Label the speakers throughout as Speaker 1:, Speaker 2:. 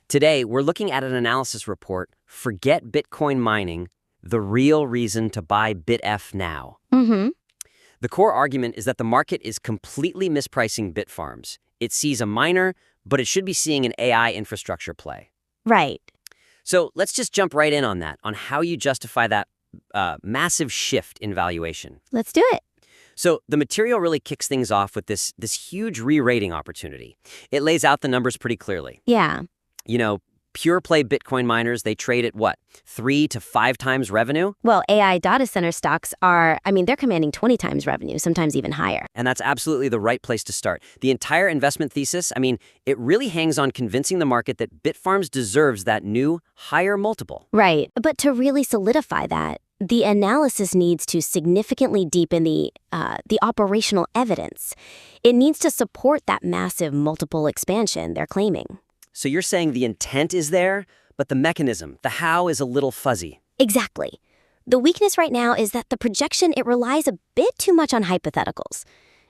Speaker 1: Today, we're looking at an analysis report, Forget Bitcoin Mining, the real reason to buy BITF now.
Speaker 2: Mm-hmm.
Speaker 1: The core argument is that the market is completely mispricing Bitfarms. It sees a miner, but it should be seeing an AI infrastructure play.
Speaker 2: Right.
Speaker 1: So let's just jump right in on that, on how you justify that massive shift in valuation.
Speaker 2: Let's do it.
Speaker 1: So the material really kicks things off with this huge re-rating opportunity. It lays out the numbers pretty clearly.
Speaker 2: Yeah.
Speaker 1: You know, pure play Bitcoin miners, they trade at what, 3 to 5 times revenue?
Speaker 2: Well, AI data center stocks they're commanding 20 times revenue, sometimes even higher.
Speaker 1: And that's absolutely the right place to start. The entire investment thesis, it really hangs on convincing the market that Bitfarms deserves that new, higher multiple.
Speaker 2: Right. But to really solidify that, the analysis needs to significantly deepen the operational evidence. It needs to support that massive multiple expansion they're claiming.
Speaker 1: So you're saying the intent is there, but the mechanism, the how, is a little fuzzy.
Speaker 2: Exactly. The weakness right now is that the projection, it relies a bit too much on hypotheticals.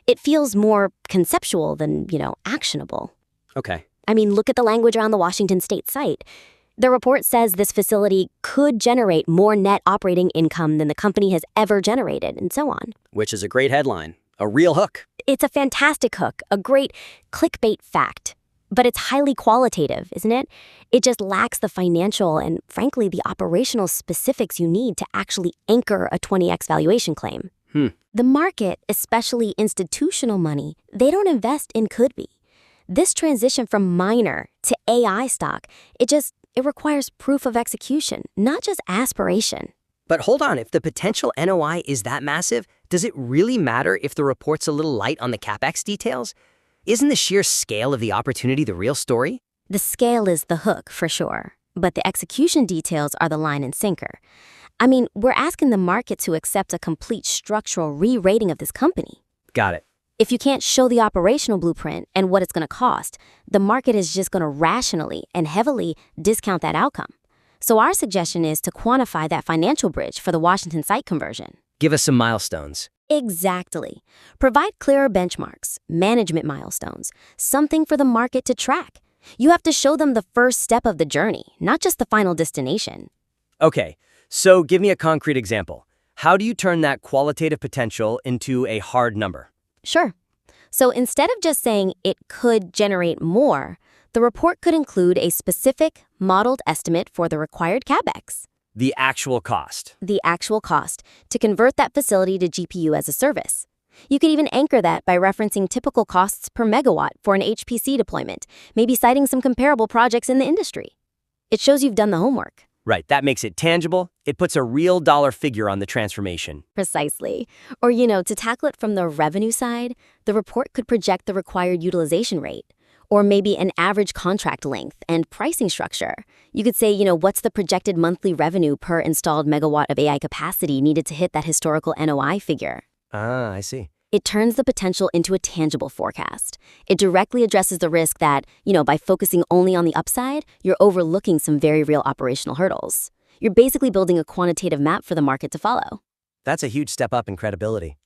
Speaker 2: It feels more conceptual than, actionable.
Speaker 1: Okay.
Speaker 2: Look at the language around the Washington State site. The report says this facility could generate more net operating income than the company has ever generated, and so on.
Speaker 1: Which is a great headline. A real hook.
Speaker 2: It's a fantastic hook, a great clickbait fact. But it's highly qualitative, isn't it? It just lacks the financial and, frankly, the operational specifics you need to actually anchor a 20x valuation claim. The market, especially institutional money, they don't invest in could be. This transition from miner to AI stock, it requires proof of execution, not just aspiration.
Speaker 3: But hold on, if the potential NOI is that massive, does it really matter if the report's a little light on the CapEx details? Isn't the sheer scale of the opportunity the real story?
Speaker 2: The scale is the hook, for sure, but the execution details are the line and sinker. We're asking the market to accept a complete structural re-rating of this company.
Speaker 1: Got it.
Speaker 2: If you can't show the operational blueprint and what it's going to cost, the market is just going to rationally and heavily discount that outcome. So our suggestion is to quantify that financial bridge for the Washington site conversion.
Speaker 3: Give us some milestones.
Speaker 2: Exactly. Provide clearer benchmarks, management milestones, something for the market to track. You have to show them the first step of the journey, not just the final destination.
Speaker 3: Okay, so give me a concrete example. How do you turn that qualitative potential into a hard number?
Speaker 2: Sure. So instead of just saying it could generate more, the report could include a specific, modeled estimate for the required CapEx.
Speaker 1: The actual cost.
Speaker 2: The actual cost to convert that facility to GPU as a service. You could even anchor that by referencing typical costs per megawatt for an HPC deployment, maybe citing some comparable projects in the industry. It shows you've done the homework.
Speaker 3: Right, that makes it tangible. It puts a real dollar figure on the transformation.
Speaker 2: Precisely. Or, to tackle it from the revenue side, the report could project the required utilization rate, or maybe an average contract length and pricing structure. You could say, what's the projected monthly revenue per installed megawatt of AI capacity needed to hit that historical NOI figure?
Speaker 3: Ah, I see.
Speaker 2: It turns the potential into a tangible forecast. It directly addresses the risk that, by focusing only on the upside, you're overlooking some very real operational hurdles. You're basically building a quantitative map for the market to follow.
Speaker 3: That's a huge step up in credibility.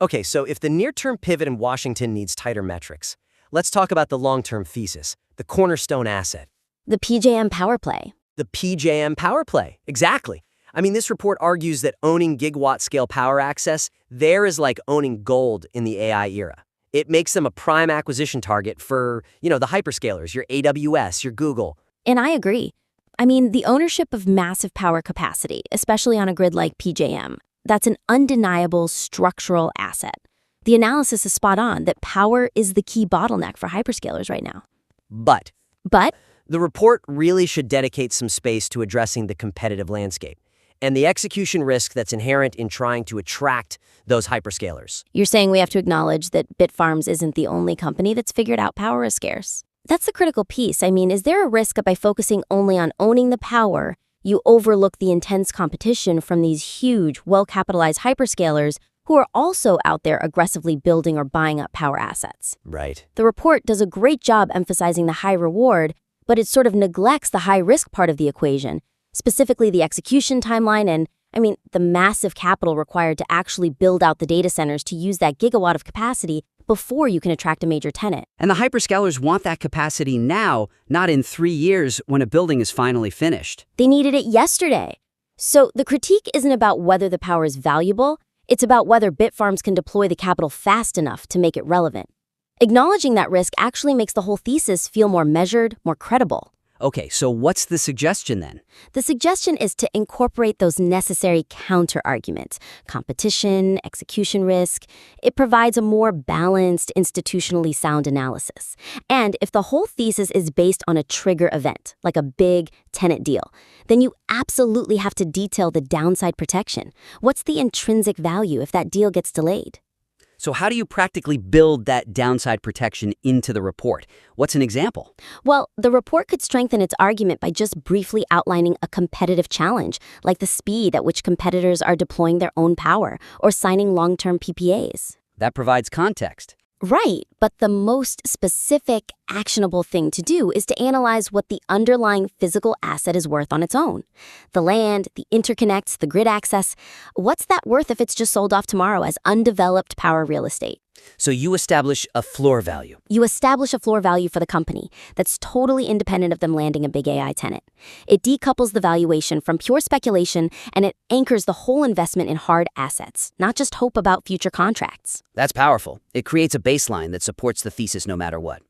Speaker 3: Okay, so if the near-term pivot in Washington needs tighter metrics, let's talk about the long-term thesis, the cornerstone asset.
Speaker 2: The PJM power play.
Speaker 3: The PJM power play, exactly. This report argues that owning gigawatt-scale power access there is like owning gold in the AI era. It makes them a prime acquisition target for, the hyperscalers, your AWS, your Google.
Speaker 2: And I agree. The ownership of massive power capacity, especially on a grid like PJM, that's an undeniable structural asset. The analysis is spot on that power is the key bottleneck for hyperscalers right now.
Speaker 3: But
Speaker 2: But
Speaker 3: the report really should dedicate some space to addressing the competitive landscape and the execution risk that's inherent in trying to attract those hyperscalers.
Speaker 2: you're saying we have to acknowledge that Bitfarms isn't the only company that's figured out power is scarce. That's the critical piece. Is there a risk that by focusing only on owning the power, you overlook the intense competition from these huge, well-capitalized hyperscalers who are also out there aggressively building or buying up power assets?
Speaker 3: Right.
Speaker 2: The report does a great job emphasizing the high reward, but it sort of neglects the high-risk part of the equation, specifically the execution timeline and, the massive capital required to actually build out the data centers to use that gigawatt of capacity before you can attract a major tenant.
Speaker 4: And the hyperscalers want that capacity now, not in 3 years when a building is finally finished.
Speaker 2: They needed it yesterday. So the critique isn't about whether the power is valuable, it's about whether Bitfarms can deploy the capital fast enough to make it relevant. Acknowledging that risk actually makes the whole thesis feel more measured, more credible.
Speaker 4: Okay, so what's the suggestion then?
Speaker 2: The suggestion is to incorporate those necessary counter-arguments: competition, execution risk. It provides a more balanced, institutionally sound analysis. And if the whole thesis is based on a trigger event, like a big tenant deal, then you absolutely have to detail the downside protection. What's the intrinsic value if that deal gets delayed?
Speaker 4: So how do you practically build that downside protection into the report? What's an example?
Speaker 2: Well, the report could strengthen its argument by just briefly outlining a competitive challenge, like the speed at which competitors are deploying their own power or signing long-term PPAs.
Speaker 4: That provides context.
Speaker 2: Right, but the most specific, actionable thing to do is to analyze what the underlying physical asset is worth on its own. The land, the interconnects, the grid access. What's that worth if it's just sold off tomorrow as undeveloped power real estate?
Speaker 1: So you establish a floor value.
Speaker 2: You establish a floor value for the company that's totally independent of them landing a big AI tenant. It decouples the valuation from pure speculation, and it anchors the whole investment in hard assets, not just hope about future contracts.
Speaker 1: That's powerful. It creates a baseline that supports the thesis no matter what.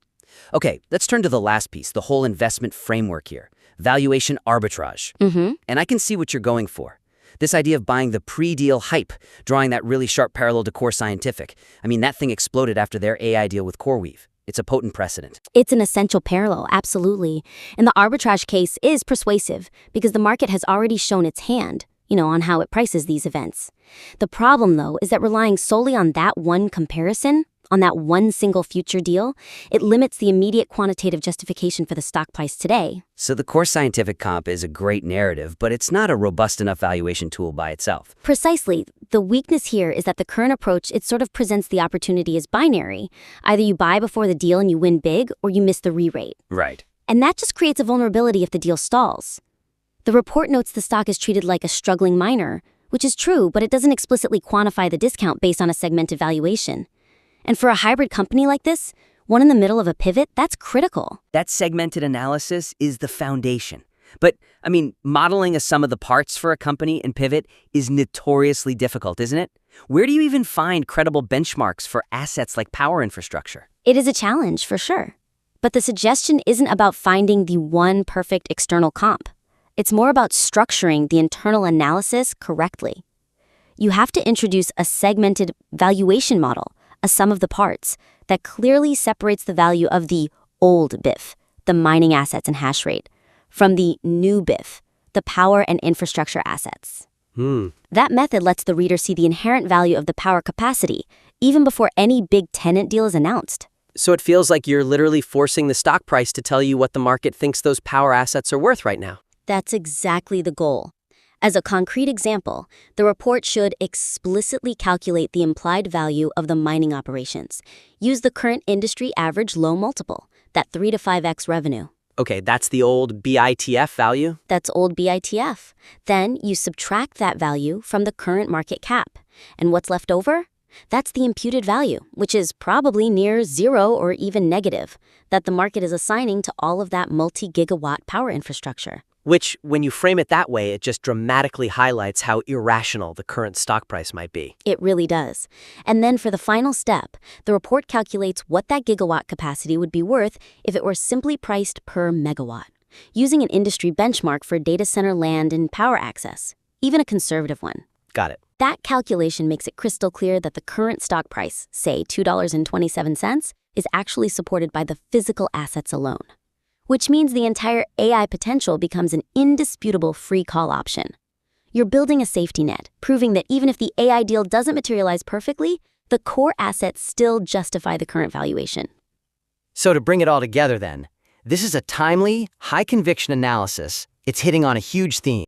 Speaker 1: Okay, let's turn to the last piece, the whole investment framework here. Valuation arbitrage. And I can see what you're going for. This idea of buying the pre-deal hype, drawing that really sharp parallel to Core Scientific. I mean, that thing exploded after their AI deal with CoreWeave. It's a potent precedent.
Speaker 2: It's an essential parallel, absolutely. And the arbitrage case is persuasive because the market has already shown its hand, on how it prices these events. The problem, though, is that relying solely on that one comparison, on that one single future deal, it limits the immediate quantitative justification for the stock price today.
Speaker 1: So the Core Scientific comp is a great narrative, but it's not a robust enough valuation tool by itself.
Speaker 2: Precisely. The weakness here is that the current approach, it sort of presents the opportunity as binary. Either you buy before the deal and you win big, or you miss the re-rate.
Speaker 1: Right.
Speaker 2: And that just creates a vulnerability if the deal stalls. The report notes the stock is treated like a struggling miner, which is true, but it doesn't explicitly quantify the discount based on a segmented valuation. And for a hybrid company like this, one in the middle of a pivot, that's critical.
Speaker 1: That segmented analysis is the foundation. But, modeling a sum of the parts for a company in pivot is notoriously difficult, isn't it? Where do you even find credible benchmarks for assets like power infrastructure?
Speaker 2: It is a challenge, for sure. But the suggestion isn't about finding the one perfect external comp. It's more about structuring the internal analysis correctly. You have to introduce a segmented valuation model, a sum of the parts, that clearly separates the value of the old BIF, the mining assets and hash rate, from the new BIF, the power and infrastructure assets. That method lets the reader see the inherent value of the power capacity, even before any big tenant deal is announced.
Speaker 3: So it feels like you're literally forcing the stock price to tell you what the market thinks those power assets are worth right now.
Speaker 2: That's exactly the goal. As a concrete example, the report should explicitly calculate the implied value of the mining operations. Use the current industry average low multiple, that 3 to 5x revenue.
Speaker 3: Okay, that's the old BITF value?
Speaker 2: That's old BITF. Then you subtract that value from the current market cap. And what's left over? That's the imputed value, which is probably near zero or even negative, that the market is assigning to all of that multi-gigawatt power infrastructure.
Speaker 3: Which, when you frame it that way, it just dramatically highlights how irrational the current stock price might be.
Speaker 2: It really does. And then for the final step, the report calculates what that gigawatt capacity would be worth if it were simply priced per megawatt, using an industry benchmark for data center land and power access, even a conservative one.
Speaker 3: Got it.
Speaker 2: That calculation makes it crystal clear that the current stock price, say $2.27, is actually supported by the physical assets alone, which means the entire AI potential becomes an indisputable free call option. You're building a safety net, proving that even if the AI deal doesn't materialize perfectly, the core assets still justify the current valuation.
Speaker 3: So to bring it all together then, this is a timely, high-conviction analysis. It's hitting on a huge theme.